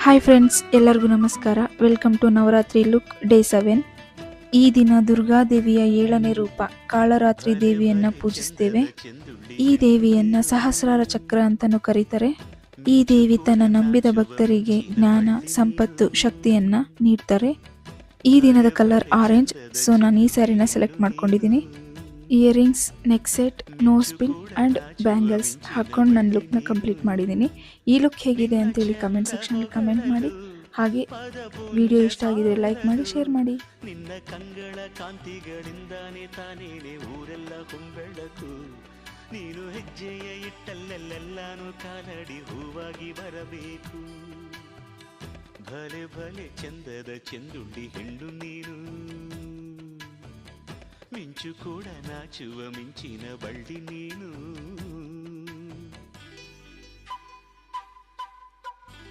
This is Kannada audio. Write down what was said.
ಹಾಯ್ ಫ್ರೆಂಡ್ಸ್, ಎಲ್ಲರಿಗೂ ನಮಸ್ಕಾರ. Welcome to Navratri look day 7. ಈ ದಿನ ದುರ್ಗಾದೇವಿಯ 7ನೇ ರೂಪ ಕಾಳರಾತ್ರಿ ದೇವಿಯನ್ನ ಪೂಜಿಸ್ತೇವೆ. ಈ ದೇವಿಯನ್ನ ಸಹಸ್ರಾರ ಚಕ್ರ ಅಂತಲೂ ಕರೀತಾರೆ. ಈ ದೇವಿ ತನ್ನ ನಂಬಿದ ಭಕ್ತರಿಗೆ ಜ್ಞಾನ, ಸಂಪತ್ತು, ಶಕ್ತಿಯನ್ನ ನೀಡ್ತಾರೆ. ಈ ದಿನದ ಕಲರ್ ಆರೆಂಜ್. ಸೊ ನಾನು ಈ ಸ್ಯಾರಿನ ಸೆಲೆಕ್ಟ್ ಮಾಡ್ಕೊಂಡಿದ್ದೀನಿ. Earrings, neck set, nose pin and bangles ಹಾಕ್ಕೊಂಡು ನನ್ನ ಲುಕ್ನ ಕಂಪ್ಲೀಟ್ ಮಾಡಿದ್ದೀನಿ. ಈ ಲುಕ್ ಹೇಗಿದೆ ಅಂತೇಳಿ ಕಮೆಂಟ್ ಸೆಕ್ಷನಲ್ಲಿ ಕಮೆಂಟ್ ಮಾಡಿ. ಹಾಗೆ ವಿಡಿಯೋ ಇಷ್ಟ ಆಗಿದ್ರೆ ಲೈಕ್ ಮಾಡಿ, ಶೇರ್ ಮಾಡಿ. ನಿನ್ನ ಕಂಗಳ ಕಾಂತಿಗಳಿಂದಾನೆ ತಾನೇನೆ ಊರೆಲ್ಲ ಹೊಂಬೆಳಕು. ನೀನು ಹೆಜ್ಜೆಯ ಇಟ್ಟಲ್ಲೆಲ್ಲೆಲ್ಲಾನು ಕಾಲಡಿ ಹೂವಾಗಿ ಬರಬೇಕು. ಭಲೆ ಭಲೆ ಚಂದದ ಚೆಂದುಳ್ಳಿ ಹೆಣ್ಣು ನೀನು, ಮಿಂಚು ಕೂಡ ನಾಚುವ ಮಿಂಚಿನ ಬಳ್ಳಿ ನೀನು.